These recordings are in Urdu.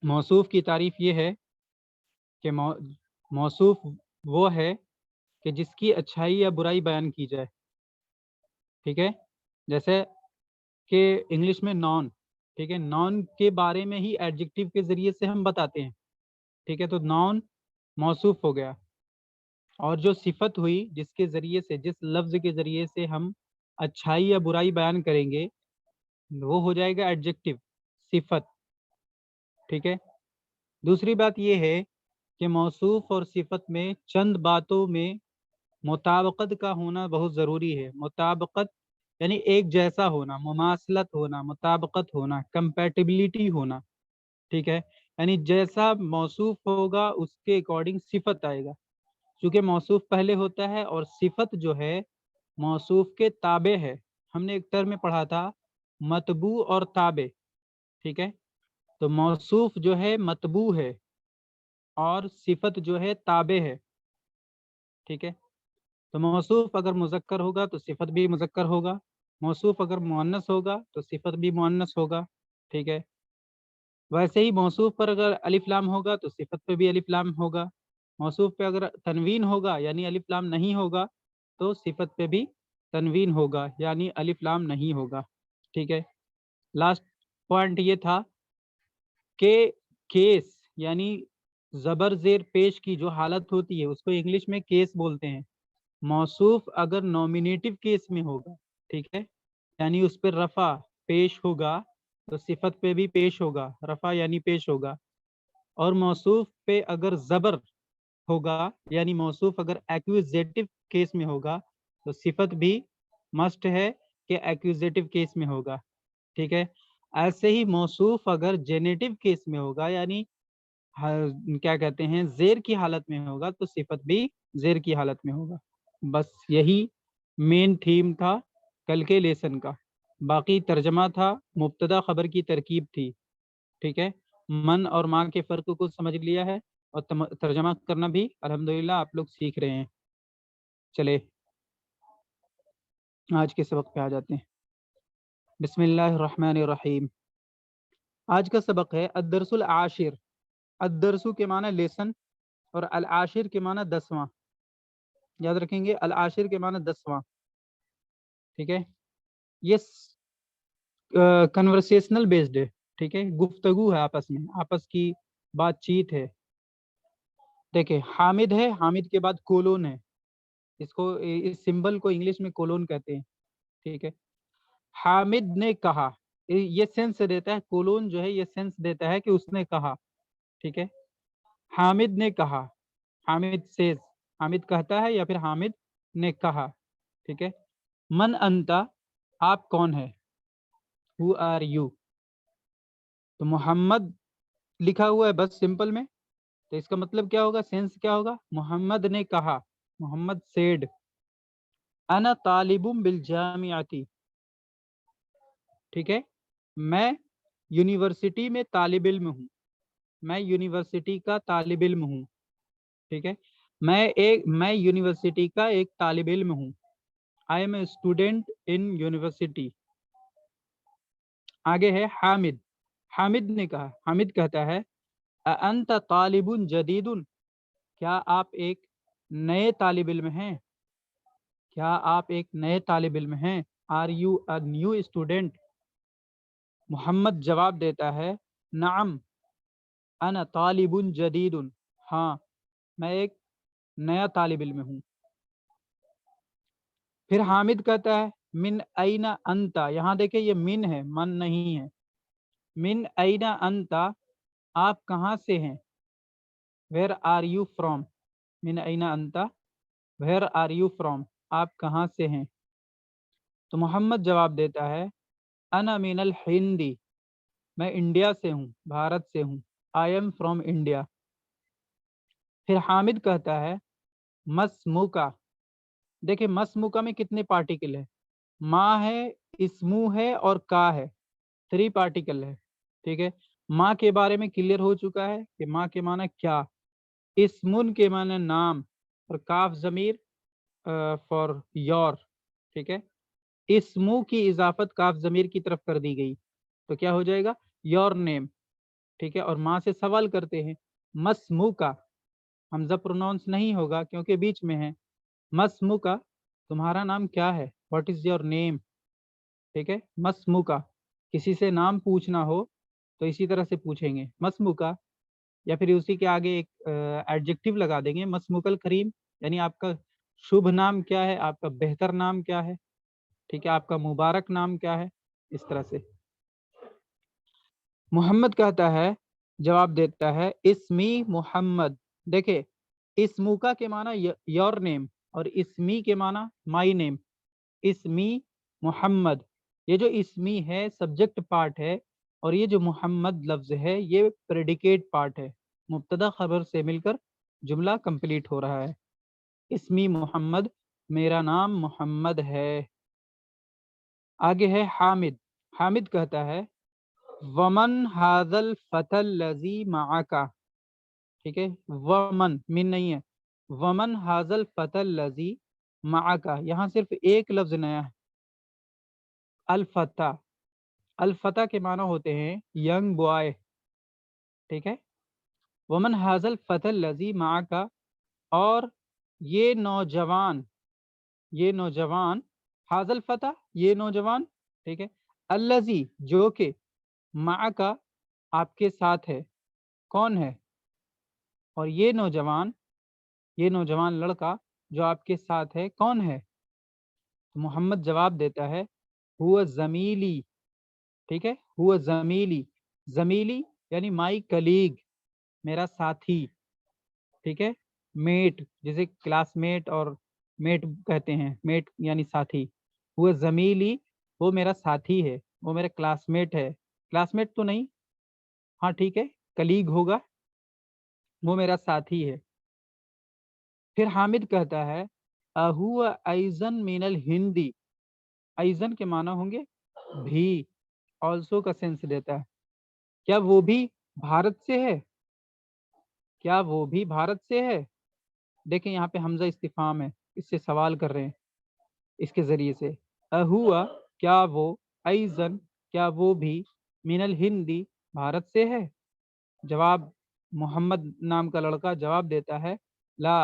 موصوف کی تعریف یہ ہے کہ موصوف وہ ہے کہ جس کی اچھائی یا برائی بیان کی جائے. ٹھیک ہے، جیسے کہ انگلش میں نان. ٹھیک ہے، نان کے بارے میں ہی ایڈجیکٹو کے ذریعے سے ہم بتاتے ہیں. ٹھیک ہے، تو نان موصوف ہو گیا. اور جو صفت ہوئی جس کے ذریعے سے، جس لفظ کے ذریعے سے ہم اچھائی یا برائی بیان کریں گے، وہ ہو جائے گا ایڈجیکٹو، صفت. ٹھیک ہے، دوسری بات یہ ہے کہ موصوف اور صفت میں چند باتوں میں مطابقت کا ہونا بہت ضروری ہے. مطابقت یعنی ایک جیسا ہونا، مماثلت ہونا، مطابقت ہونا، کمپیٹیبلٹی ہونا. ٹھیک ہے، یعنی جیسا موصوف ہوگا اس کے اکارڈنگ صفت آئے گا. چونکہ موصوف پہلے ہوتا ہے اور صفت جو ہے موصوف کے تابع ہے. ہم نے ایک ٹرم میں پڑھا تھا متبوع اور تابع. ٹھیک ہے، تو موصوف جو ہے متبوع ہے اور صفت جو ہے تابع ہے. ٹھیک ہے، تو موصوف اگر مذکر ہوگا تو صفت بھی مذکر ہوگا، موصوف اگر مؤنث ہوگا تو صفت بھی مؤنث ہوگا. ٹھیک ہے، ویسے ہی موصوف پر اگر الف لام ہوگا تو صفت پہ بھی الف لام ہوگا. موصوف پہ اگر تنوین ہوگا یعنی الف لام نہیں ہوگا تو صفت پہ بھی تنوین ہوگا یعنی الف لام نہیں ہوگا. ٹھیک ہے، لاسٹ پوائنٹ یہ تھا کہ کیس یعنی زبر زیر پیش کی جو حالت ہوتی ہے اس کو انگلش میں کیس بولتے ہیں. موصوف اگر نومینیٹو کیس میں ہوگا، ٹھیک ہے، یعنی اس پہ رفع پیش ہوگا تو صفت پہ بھی پیش ہوگا، رفع یعنی پیش ہوگا. اور موصوف پہ اگر زبر ہوگا یعنی موصوف اگر ایکوزیٹو کیس میں ہوگا تو صفت بھی مسٹ ہے کہ ایکوزیٹو کیس میں ہوگا. ٹھیک ہے، ایسے ہی موصوف اگر جینیٹو کیس میں ہوگا یعنی کیا کہتے ہیں زیر کی حالت میں ہوگا تو صفت بھی زیر کی حالت میں ہوگا. بس یہی مین تھیم تھا کل کے لیسن کا. باقی ترجمہ تھا، مبتدا خبر کی ترکیب تھی. ٹھیک ہے، من اور ماں کے فرق کو سمجھ لیا ہے اور ترجمہ کرنا بھی الحمدللہ آپ لوگ سیکھ رہے ہیں. چلے آج کے سبق پہ آ جاتے ہیں. بسم اللہ الرحمن الرحیم. آج کا سبق ہے الدرس العاشر. الدرسو کے معنی لیسن اور العاشر کے معنی 10واں. یاد رکھیں گے، العاشر کے معنی 10واں. ٹھیک ہے، یہ کنورسیشنل بیسڈ ہے. ٹھیک ہے، گفتگو ہے، آپس میں آپس کی بات چیت ہے. دیکھیں حامد ہے، حامد کے بعد کولون ہے. اس کو اس سمبل کو انگلش میں کولون کہتے ہیں. ٹھیک ہے، حامد نے کہا، یہ سینس دیتا ہے. کولون جو ہے یہ سینس دیتا ہے کہ اس نے کہا. ٹھیک ہے، حامد نے کہا، حامد سیز، حامد کہتا ہے یا پھر حامد نے کہا. ٹھیک ہے، من انتا، آپ کون ہے، ہو آر یو. تو محمد لکھا ہوا ہے بس سمپل میں، تو اس کا مطلب کیا ہوگا، سینس کیا ہوگا، محمد نے کہا، محمد سیڈ. انا طالب بالجامعتی. ٹھیک ہے، میں یونیورسٹی میں طالب علم ہوں، میں یونیورسٹی کا طالب علم ہوں. ٹھیک ہے، میں یونیورسٹی کا ایک طالب علم ہوں. I am a student in university. آگے ہے حامد. حامد نے کہا، حامد کہتا ہے انت طالب جدید، کیا آپ ایک نئے طالب علم ہیں، کیا آپ ایک نئے طالب علم ہیں. Are you a new student. Muhammad جواب دیتا ہے نعم انا طالب جدید، ہاں میں ایک نیا طالب علم ہوں. پھر حامد کہتا ہے من این انتا. یہاں دیکھیں یہ من ہے، من نہیں ہے. من این انتا، آپ کہاں سے ہیں. Where are you from. من این انتا ویئر آر یو فرام، آپ کہاں سے ہیں. تو محمد جواب دیتا ہے انا من الہندی، میں انڈیا سے ہوں، بھارت سے ہوں. I am from India. پھر حامد کہتا ہے مسموکا. دیکھیں مسموکا میں کتنے پارٹیکل ہے، ماں ہے، اسمو ہے اور کا ہے، 3 پارٹیکل ہے. ٹھیک ہے، ماں کے بارے میں کلیئر ہو چکا ہے کہ ماں کے معنی کیا. اسمن کے معنی نام اور کاف ضمیر فار یور. ٹھیک ہے، اسمو کی اضافت کاف ضمیر کی طرف کر دی گئی تو کیا ہو جائے گا، یور نیم. ٹھیک ہے، اور ماں سے سوال کرتے ہیں مسمو کا، حمزہ پروناؤنس نہیں ہوگا کیونکہ بیچ میں ہے. مسمو کا، تمہارا نام کیا ہے، واٹ از یور نیم. ٹھیک ہے، مسمو کا، کسی سے نام پوچھنا ہو تو اسی طرح سے پوچھیں گے مسمو کا، یا پھر اسی کے آگے ایک ایڈجیکٹو لگا دیں گے مسموکل کریم، یعنی آپ کا شبھ نام کیا ہے، آپ کا بہتر نام کیا ہے. ٹھیک ہے، آپ کا مبارک نام کیا ہے، اس طرح سے. محمد کہتا ہے، جواب دیتا ہے اسمی محمد. دیکھیں اسموکا کے معنی یور نیم اور اسمی کے معنی مائی نیم. اسمی محمد، یہ جو اسمی ہے سبجیکٹ پارٹ ہے، اور یہ جو محمد لفظ ہے یہ پریڈیکیٹ پارٹ ہے. مبتدا خبر سے مل کر جملہ کمپلیٹ ہو رہا ہے. اسمی محمد، میرا نام محمد ہے. آگے ہے حامد. حامد کہتا ہے ومن هذا الفتى الذي معك. ٹھیک ہے، ومن من نہیں ہے، ومن هذا الفتى الذي معك، یہاں صرف ایک لفظ نیا ہے، الفتى. الفتى کے معنی ہوتے ہیں ینگ بوائے. ٹھیک ہے، ومن هذا الفتى الذي معك، اور یہ نوجوان، یہ نوجوان، هذا الفتى یہ نوجوان. ٹھیک ہے، الذي جو کہ، معك آپ کے ساتھ ہے، کون ہے، اور یہ نوجوان لڑکا جو آپ کے ساتھ ہے کون ہے. محمد جواب دیتا ہے ہوا زمیلی. ٹھیک ہے، ہوا زمیلی. زمیلی یعنی مائی کلیگ، میرا ساتھی. ٹھیک ہے، میٹ جسے کلاس میٹ اور میٹ کہتے ہیں، میٹ یعنی ساتھی. ہوا زمیلی، وہ میرا ساتھی ہے، وہ میرا کلاس میٹ ہے. کلاس میٹ تو نہیں، ہاں ٹھیک ہے، کلیگ ہوگا، وہ میرا ساتھی ہے. پھر حامد کہتا ہے اہو ایزن من الہندی. ایزن کے معنی ہوں گے بھی، آلسو کا سینس دیتا ہے. کیا وہ بھی بھارت سے ہے، کیا وہ بھی بھارت سے ہے. دیکھیں یہاں پہ حمزہ استفہام ہے، اس سے سوال کر رہے ہیں اس کے ذریعے سے. اہوا کیا وہ، ایزن کیا وہ بھی، من الہندی بھارت سے ہے. جواب، محمد نام کا لڑکا جواب دیتا ہے لا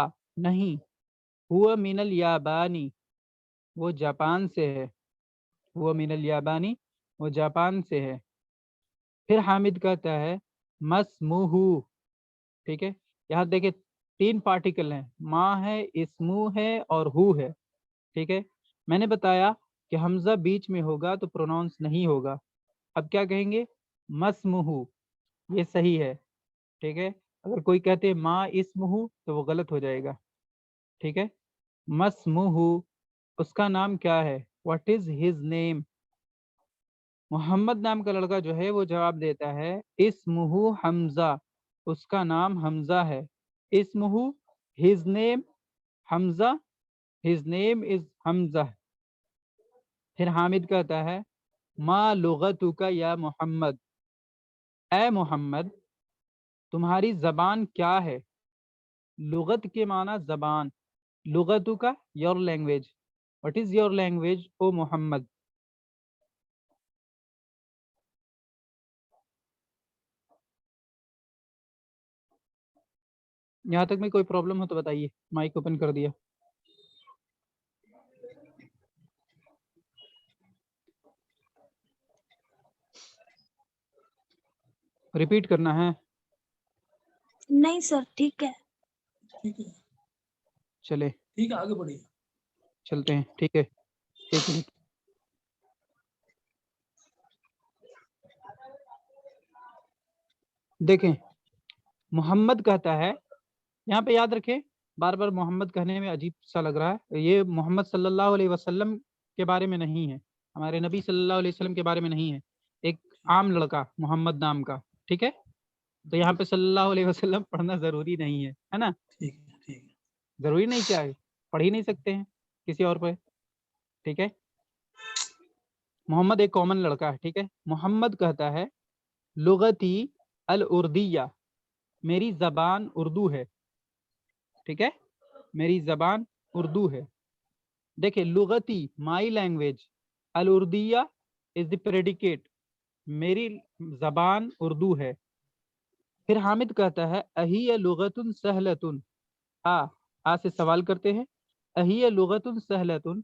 نہیں، ہوا من الیابانی وہ جاپان سے ہے، ہوا من الیابانی وہ جاپان سے ہے. پھر حامد کہتا ہے مسموہو. ٹھیک ہے، یہاں دیکھیں 3 پارٹیکل ہیں، ماں ہے، اسمو ہے اور ہو ہے. ٹھیک ہے، میں نے بتایا کہ حمزہ بیچ میں ہوگا تو پروناؤنس نہیں ہوگا. اب کیا کہیں گے، مسموہو، یہ صحیح ہے. ٹھیک ہے، اگر کوئی کہتے ماں اسمہو تو وہ غلط ہو جائے گا. ٹھیک ہے، مسموہو اس کا نام کیا ہے، واٹ از ہز نیم. محمد نام کا لڑکا جو ہے وہ جواب دیتا ہے اسمہو حمزہ، اس کا نام حمزہ ہے. اسمہو، ہز نیم حمزہ، ہز نیم از حمزہ. پھر حامد کہتا ہے ما لغتک یا محمد، اے محمد تمہاری زبان کیا ہے. لغت کے معنی زبان، لغتک your language, what is your language او محمد. یہاں تک میں کوئی پرابلم ہو تو بتائیے، مائک اوپن کر دیا. ریپیٹ کرنا ہے؟ نہیں سر، ٹھیک ہے. چلے ٹھیک ہے، آگے بڑھیے، چلتے ہیں. ٹھیک ہے، ایک منٹ. دیکھیں محمد کہتا ہے، یہاں پہ یاد رکھیں بار بار محمد کہنے میں عجیب سا لگ رہا ہے، یہ محمد صلی اللہ علیہ وسلم کے بارے میں نہیں ہے، ہمارے نبی صلی اللہ علیہ وسلم کے بارے میں نہیں ہے، ایک عام لڑکا محمد نام کا. ٹھیک ہے، تو یہاں پہ صلی اللہ علیہ وسلم پڑھنا ضروری نہیں ہے نا. ٹھیک ہے، ٹھیک ہے. ضروری نہیں، کیا ہے، پڑھ ہی نہیں سکتے ہیں کسی اور پہ. ٹھیک ہے، محمد ایک کامن لڑکا ہے. ٹھیک ہے، محمد کہتا ہے لغتی الاردیہ، میری زبان اردو ہے. ٹھیک ہے، میری زبان اردو ہے. دیکھیں لغتی my language, الاردیہ is the predicate, میری زبان اردو ہے. پھر حامد کہتا ہے اہی لغت سہلتن، آ سے سوال کرتے ہیں، اہی لغت سہلتن،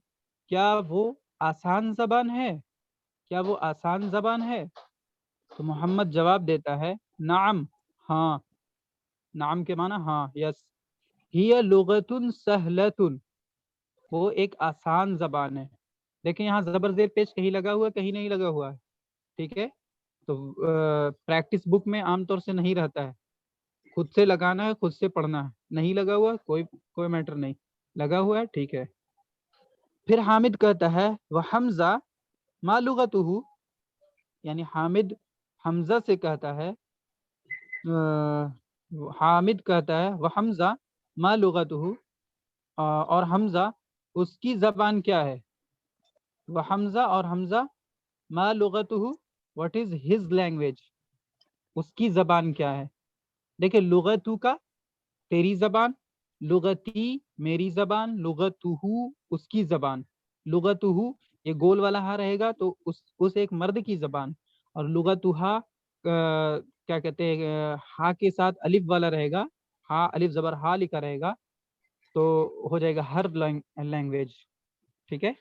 کیا وہ آسان زبان ہے، کیا وہ آسان زبان ہے؟ تو محمد جواب دیتا ہے نعم، ہاں، نعم کے معنی ہاں، یس، ہی لغت سہلتن، وہ ایک آسان زبان ہے۔ دیکھیں یہاں زبر زیر پیش کہیں لگا ہوا ہے، کہیں نہیں لگا ہوا ہے، ٹھیک ہے؟ تو پریکٹس بک میں عام طور سے نہیں رہتا ہے، خود سے لگانا ہے، خود سے پڑھنا ہے، نہیں لگا ہوا کوئی میٹر نہیں، لگا ہوا ہے ٹھیک ہے۔ پھر حامد کہتا ہے وحمزہ ما لغتہ، یعنی حامد حمزہ سے کہتا ہے، حامد کہتا ہے وحمزہ ما لغتہ، اور حمزہ اس کی زبان کیا ہے، وحمزہ اور حمزہ ما لغتہ، what is his language، اس کی زبان کیا ہے؟ دیکھیں لغتو کا تیری زبان، لغتی میری زبان، لغتہ اس کی زبان، لغتہ یہ گول والا ہا رہے گا تو اس ایک مرد کی زبان، اور لغتہا کیا کہتے ہیں ہا کے ساتھ الف والا رہے گا، ہا الف زبر ہا لکھا رہے گا تو ہو جائے گا ہر لینگویج، ٹھیک ہے؟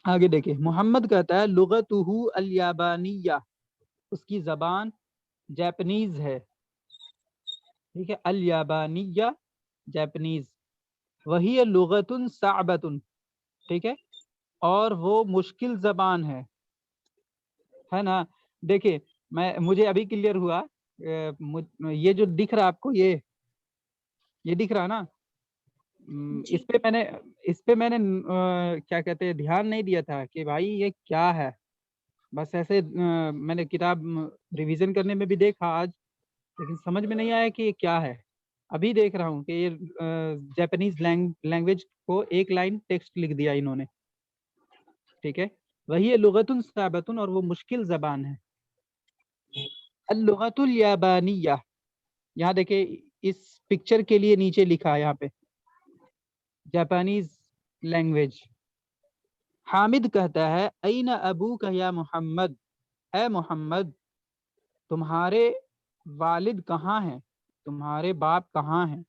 آگے دیکھیں محمد کہتا ہے لغتہ الیابانیہ، اس کی زبان جاپنیز ہے، ٹھیک ہے، الیابانیہ جاپنیز، وہی لغت صعبۃ، ٹھیک ہے، اور وہ مشکل زبان ہے نا؟ دیکھیں مجھے ابھی کلیئر ہوا، یہ جو دکھ رہا آپ کو، یہ دکھ رہا نا، جی اس پہ میں نے کیا کہتے ہیں دھیان نہیں دیا تھا کہ بھائی یہ کیا ہے، بس ایسے میں نے کتاب ریویژن کرنے میں بھی دیکھا آج، لیکن سمجھ میں نہیں آیا کہ یہ کیا ہے، ابھی دیکھ رہا ہوں کہ یہ جاپنیز لینگویج کو ایک لائن ٹیکسٹ لکھ دیا انہوں نے، ٹھیک ہے، وہی لغت صعبۃ، اور وہ مشکل زبان ہے۔ اللغت الیابانیہ، یہاں دیکھیں اس پکچر کے لیے نیچے لکھا ہے یہاں پہ جاپانیز لینگویج۔ حامد کہتا ہے این ابوک یا محمد، اے محمد تمہارے والد کہاں ہیں، تمہارے باپ کہاں ہیں،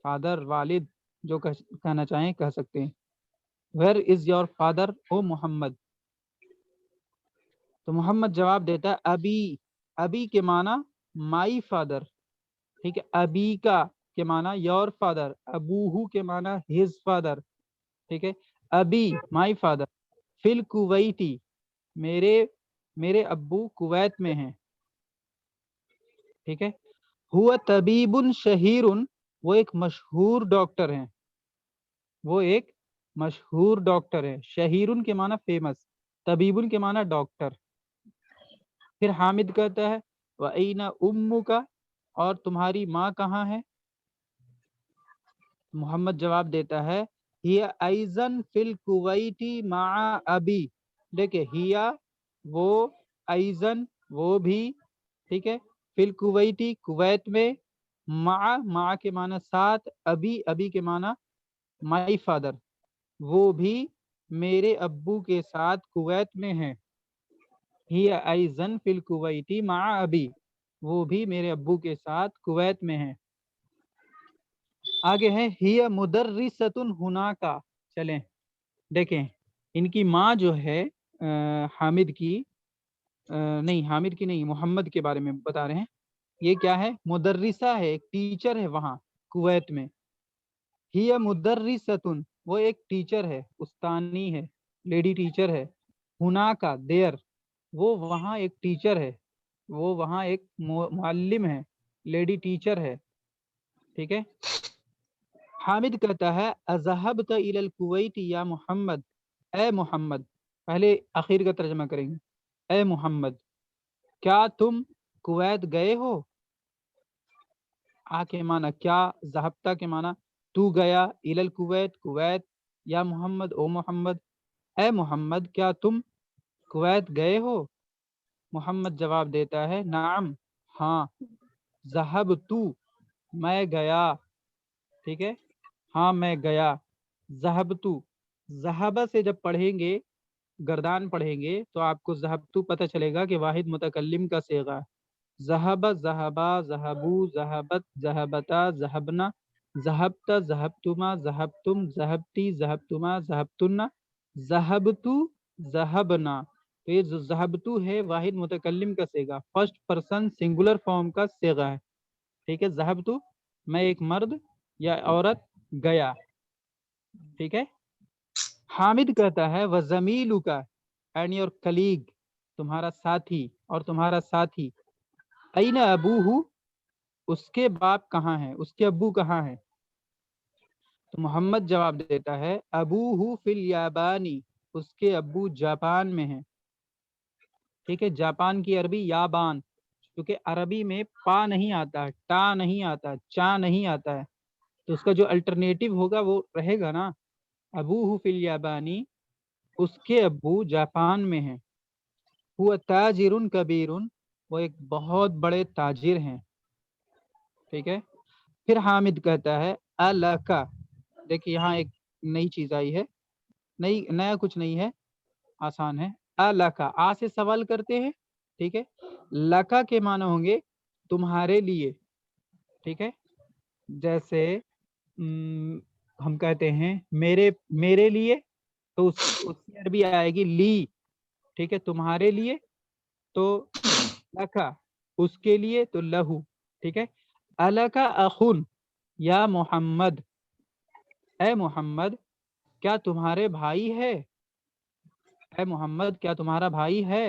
فادر والد جو کہنا چاہیں کہہ سکتے ہیں، ویئر از یور فادر او محمد؟ تو محمد جواب دیتا ہے ابی، ابی کے معنی مائی فادر، ٹھیک ہے، ابی کا کے معنی یور فادر، ابوہو کے معنی ہز فادر، ٹھیک ہے، ابی مائی فادر، فل کویتی میرے ابو کویت میں ہیں، ٹھیک ہے، ہوا طبیب شہیر، وہ ایک مشہور ڈاکٹر ہیں، وہ ایک مشہور ڈاکٹر ہے، شہیرن کے معنی فیمس، طبیبن کے معنی ڈاکٹر۔ پھر حامد کہتا ہے وَأَيْنَ أُمُّكَ، اور تمہاری ماں کہاں ہے؟ محمد جواب دیتا ہے ہِيَ أَيْضًا فِي الْكُوَيْتِ مَعَ أَبِي، دیکھیں ہِيَ وہ، أَيْضًا وہ بھی، ٹھیک ہے، فی الکویتی کویت میں، مع کے معنی ساتھ، ابی کے معنی مائی فادر، وہ بھی میرے ابو کے ساتھ کویت میں ہیں، ہی ایضاً فی الکویتی مع ابی، وہ بھی میرے ابو کے ساتھ کویت میں ہیں۔ آگے ہے ہی مدرسۃ ہناکا، چلیں دیکھیں ان کی ماں جو ہے حامد کی نہیں، حامد کی نہیں، محمد کے بارے میں بتا رہے ہیں، یہ کیا ہے، مدرسہ ہے، ایک ٹیچر ہے وہاں کویت میں، ہی مدرسۃ وہ ایک ٹیچر ہے، استانی ہے، لیڈی ٹیچر ہے، ہناکا دیر وہ وہاں ایک ٹیچر ہے، وہ وہاں ایک معلم ہے، لیڈی ٹیچر ہے، ٹھیک ہے۔ حامد کہتا ہے اذهبت الى الکویت یا محمد، اے محمد، پہلے اخیر کا ترجمہ کریں گے، اے محمد کیا تم کویت گئے ہو؟ آ کے معنی کیا، ذہبتا کے معنی تو گیا، الى الکویت کویت، یا محمد او محمد، اے محمد کیا تم کویت گئے ہو؟ محمد جواب دیتا ہے نعم ہاں، ذہبتو میں گیا، ٹھیک ہے، ہاں میں گیا، ذہبتو، ذہبہ سے جب پڑھیں گے گردان پڑھیں گے تو آپ کو ذہبتو پتہ چلے گا کہ واحد متکلم کا صیغہ ہے، ذہب ذہبا ذہبو ذہبت ذہبتا ذہبنا ذہبت ذہبتما ذہبتم ذہبتی ذہبتما ذہبتن ذہبتو ذہبنا. تو یہ جو ذہبتو ہے واحد متکلم کا صیغہ، فرسٹ پرسن سنگولر فارم کا صیغہ ہے. ٹھیک ہے، ذہبتو میں ایک مرد یا عورت گیا. ٹھیک ہے. حامد کہتا ہے وَزَمِيلُكَ اینڈ یور کلیگ، تمہارا ساتھی اور تمہارا ساتھی. اَيْنَ أَبُوهُ اس کے باپ کہاں ہیں، اس کے ابو کہاں ہیں؟ تو محمد جواب دیتا ہے ابوہ فی الیابانی، اس کے ابو جاپان میں ہیں. ٹھیک ہے، جاپان کی عربی یابان، کیونکہ عربی میں پا نہیں آتا، ٹا نہیں آتا، چا نہیں آتا ہے، تو اس کا جو الٹرنیٹو ہوگا وہ رہے گا نا، ابوہ فی الیابانی، اس کے ابو جاپان میں ہیں. وہ تاجر کبیر، وہ ایک بہت بڑے تاجر ہیں. ٹھیک ہے. پھر حامد کہتا ہے الکا، دیکھیے یہاں ایک نئی چیز آئی ہے، نیا کچھ نہیں ہے، آسان ہے. الکا، آ سے سوال کرتے ہیں. ٹھیک ہے. لکا کے معنی ہوں گے تمہارے لیے. ٹھیک ہے، جیسے ہم کہتے ہیں میرے لیے، تو اس کی عربی آئے گی لی. ٹھیک ہے، تمہارے لیے تو لکا، اس کے لیے تو لہو. ٹھیک ہے. الکا اخن یا محمد، اے محمد کیا تمہارے بھائی ہے، اے محمد کیا تمہارا بھائی ہے.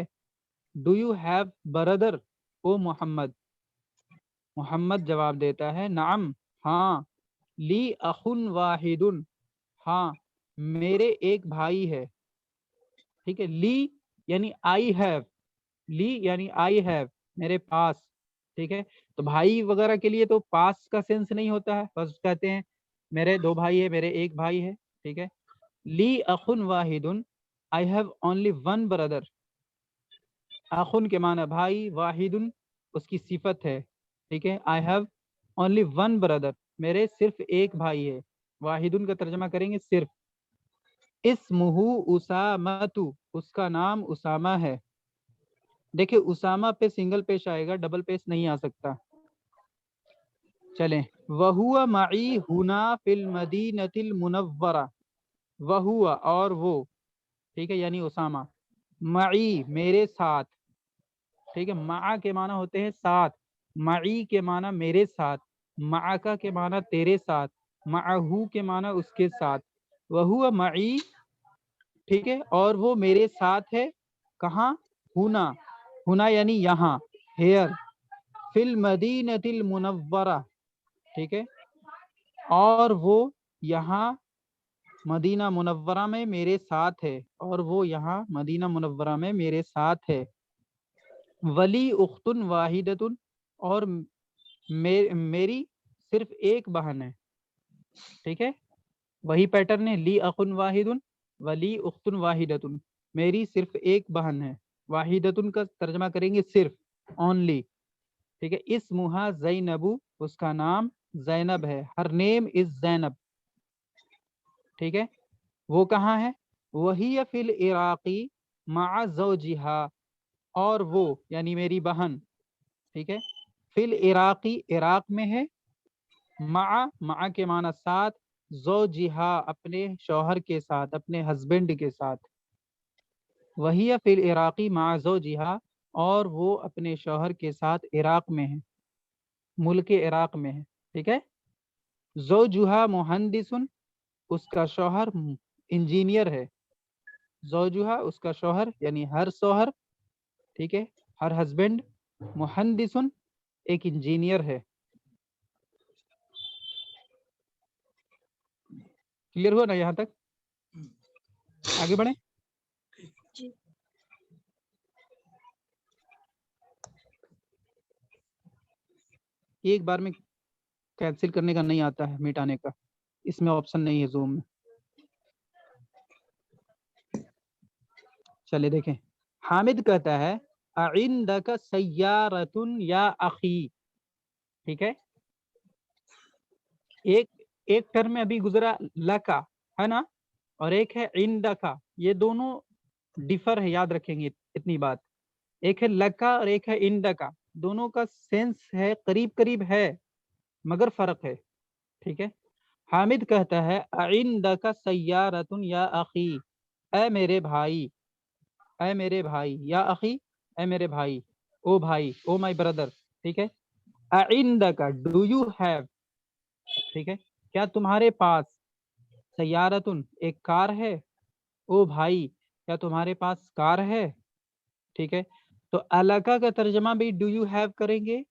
ڈو یو ہیو برادر، او محمد. محمد جواب دیتا ہے نعم، ہاں. لی اخن واحد، ہاں میرے ایک بھائی ہے. ٹھیک ہے. لی یعنی آئی ہیو، لی یعنی آئی ہیو، میرے پاس. ٹھیک ہے. تو بھائی وغیرہ کے لیے تو پاس کا سینس نہیں ہوتا ہے، بس کہتے ہیں میرے دو بھائی ہے، میرے ایک بھائی ہے. ٹھیک ہے. لی اخن واحد، I have only one brother. اخن کے معنی بھائی، واحد اس کی صفت ہے. ٹھیک ہے. آئی ہیو اونلی ون بردر، میرے صرف ایک بھائی ہے. واحد کا ترجمہ کریں گے صرف. اسمہ اسامہ، اس کا نام اسامہ ہے. دیکھیں اسامہ پہ سنگل پیش آئے گا، ڈبل پیش نہیں آ سکتا. چلیں. وَهُوَ مَعِي هُنَا فِي الْمَدِينَةِ الْمُنَوَّرَةِ، وَهُوَ اور وہ، ٹھیک ہے، یعنی اسامہ، معی میرے ساتھ. ٹھیک ہے. مع کے معنی ہوتے ہیں ساتھ، معی کے معنی میرے ساتھ، معکا کے معنی تیرے ساتھ، معہو کے معنی اس کے ساتھ. وَهُوَ معی، ٹھیک ہے، اور وہ میرے ساتھ ہے. کہاں؟ ہونا، ہونا یعنی یہاں، ہیئر. فی المدینۃ المنورہ، ٹھیک ہے، اور وہ یہاں مدینہ منورہ میں میرے ساتھ ہے، اور وہ یہاں مدینہ منورہ میں میرے ساتھ ہے. ولی اختن واحدۃ، اور میری صرف ایک بہن ہے. ٹھیک ہے. وہی پیٹرن ہے، لی اخن واحد ولی اختن واحدۃ، میری صرف ایک بہن ہے. واحدۃ کا ترجمہ کریں گے صرف، اونلی. ٹھیک ہے. اسمہا زینب، اس کا نام زینب ہے. ہر نیم از زینب. ٹھیک ہے. وہ کہاں ہے؟ وہی فی العراقی مع زوجہا، اور وہ یعنی میری بہن، ٹھیک ہے، فی العراقی عراق میں ہے. مع کے معنی ساتھ، زوجہا اپنے شوہر کے ساتھ، اپنے ہسبینڈ کے ساتھ. وہی فی العراقی مع زوجہا، اور وہ اپنے شوہر کے ساتھ عراق میں ہے، ملک عراق میں ہے. ٹھیک ہے. زوجہا مہندس، اس کا شوہر انجینئر ہے. زوجہا اس کا شوہر یعنی ہر شوہر، ٹھیک ہے، ہر ہسبینڈ. مہندس ایک انجینئر ہے. کلیئر ہوا نا یہاں تک؟ آگے بڑھیں. ایک بار میں کینسل کرنے کا نہیں آتا ہے، مٹانے کا، اس میں آپشن نہیں ہے زوم میں. چلے دیکھیں. حامد کہتا ہے اعندک سیارۃ یا اخی. ٹھیک ہے. ایک ٹرم میں ابھی گزرا لکا ہے نا، اور ایک ہے عندکا. یہ دونوں ڈفر ہے، یاد رکھیں گے اتنی بات. ایک ہے لکا اور ایک ہے عندکا. دونوں کا سینس ہے قریب قریب ہے مگر فرق ہے. ٹھیک ہے. حامد کہتا ہے عندک سیارۃ یا اخی، اے میرے بھائی، اے میرے بھائی، یا اخی اے میرے بھائی، او بھائی، او مائی بردر. ٹھیک ہے. عندک ڈو یو ہیو، ٹھیک ہے، کیا تمہارے پاس، سیارتن ایک کار ہے، او بھائی کیا تمہارے پاس کار ہے. ٹھیک ہے. تو الکا کا ترجمہ بھی ڈو یو ہیو کریں گے،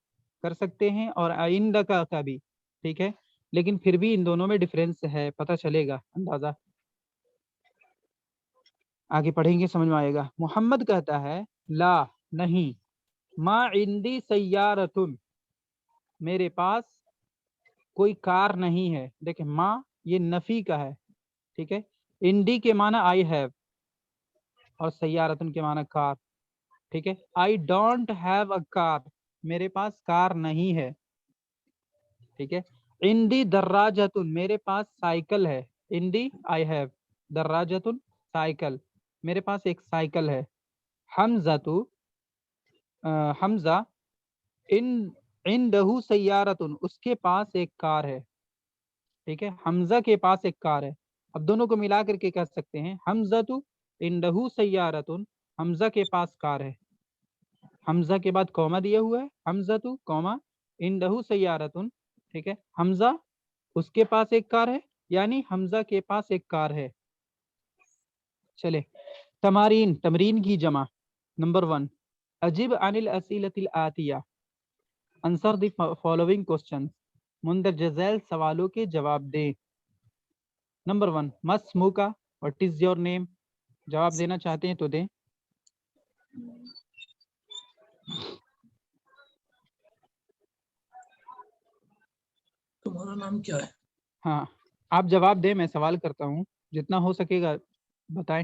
کر سکتے ہیں، اور عندکا کا بھی. ٹھیک ہے. لیکن پھر بھی ان دونوں میں ڈفرینس ہے، پتہ چلے گا اندازہ، آگے پڑھیں گے سمجھ میں آئے گا. محمد کہتا ہے لا نہیں، ما عندی سیارتن میرے پاس کوئی کار نہیں ہے. دیکھیں ما یہ نفی کا ہے. ٹھیک ہے. عندی کے معنی آئی ہیو اور سیارتن کے معنی کار. ٹھیک ہے. آئی ڈونٹ ہیو اے کار، میرے پاس کار نہیں ہے. ٹھیک ہے. عندی دراجتن میرے پاس سائیکل ہے. عندی آئی ہیو، دراجتن سائیکل، میرے پاس ایک سائیکل ہے. حمزہ عندہ سیارتن اس کے پاس ایک کار ہے. ٹھیک ہے. حمزہ کے پاس ایک کار ہے. اب دونوں کو ملا کر کے کہہ سکتے ہیں حمزہ عندہ سیارتن، حمزہ کے پاس کار ہے. حمزہ کے بعد کوما دیا ہوا ہے، حمزہ کوما عندہ سیارتن. ٹھیک ہے. حمزہ اس کے پاس ایک کار ہے، یعنی حمزہ کے پاس ایک کار ہے. چلے تمارین، تمرین کی جمع. نمبر 1 اجب عن الاسئلۃ الآتیہ، آنسر دی فالوئنگ کوسچن، مندرجہ ذیل سوالوں کے جواب دیں. نمبر 1 مسموکا، واٹ از یور نیم، جواب دینا چاہتے ہیں تو دیں. تمہارا نام کیا ہے؟ ہاں آپ جواب دیں، میں سوال کرتا ہوں، جتنا ہو سکے گا بتائیں.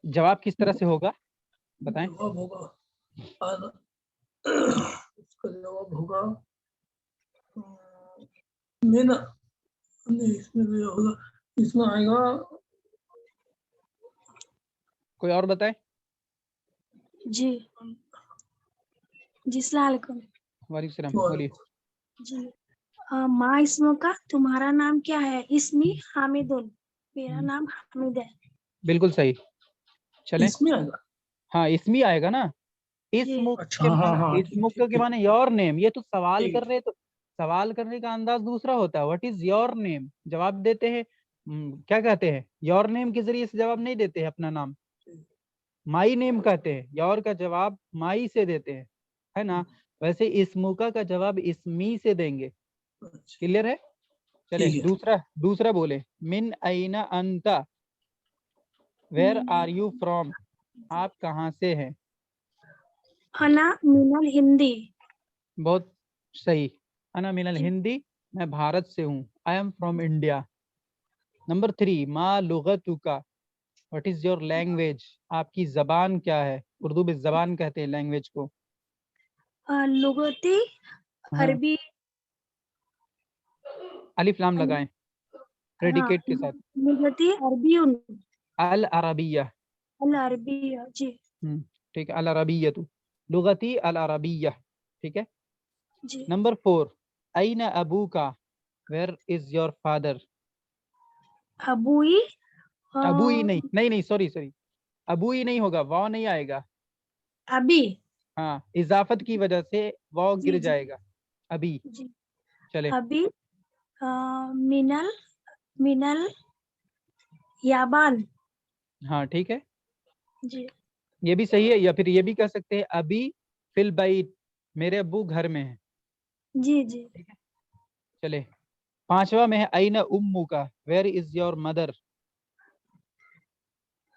جواب کس طرح سے ہوگا بتائیں. جواب ہوگا اس کا جواب ہوگا مینا نہیں، اس میں نہیں ہوگا، اس میں آئے گا کوئی اور بتائیں. جی جی السلام علیکم. وعلیکم السلام، بولیے. جی ماں اسموں کا، تمہارا نام کیا ہے؟ اسمی حامدن، میرا نام حامد ہے. بالکل صحیح. چلیں. اس میں آئے گا. ہاں اسمی آئے گا نا. اسم اچھا کے ہاں معنی، ہاں اسم کے معنی یور نیم. یہ تو سوال ٹھیک کر رہے، تو سوال کرنے کا انداز دوسرا ہوتا ہے. واٹ از یور نیم، جواب دیتے ہیں کیا کہتے ہیں، یور نیم کے ذریعے سے جواب نہیں دیتے ہیں اپنا نام، مائی نیم کہتے ہیں. یور کا جواب مائی سے دیتے ہیں، ہے نا. ویسے اسموکا کا جواب اسمی سے دیں گے. کلیئر ہے. چلیں دوسرا بولے. من این انت، ویئر آر یو فرام، آپ کہاں سے ہیں. انا من الہندی. بہت صحیح. انا من الہندی، میں بھارت سے ہوں. I am from India. Number 3 ما لغتک، واٹ از یور لینگویج، آپ کی زبان کیا ہے. اردو میں زبان کہتے ہیں لینگویج کو. لغتی عربی. الف لام لگائیں پریڈیکیٹ کے ساتھ. لغتی عربی. العربیہ. العربیہ جی. ٹھیک ہے. العربیہ، لغتی العربیہ. ٹھیک ہے. جی. نمبر 4 این ابوکا، ویئر از یور فادر. ابوئی. ابوئی نہیں سوری ابوئی نہیں ہوگا، واو نہیں آئے گا. ابھی. ہاں اضافت کی وجہ سے واو جی گر جی جائے گا. ابھی. جی. چلے. ابھی منل یابان. ہاں ٹھیک ہے، جی. یہ بھی صحیح ہے. یا پھر یہ بھی کہہ سکتے ہیں ابھی فی البیت، میرے ابو گھر میں ہیں. جی جی. ٹھیک ہے. چلے 5واں میں ہے این امک، ویئر از یور مدر.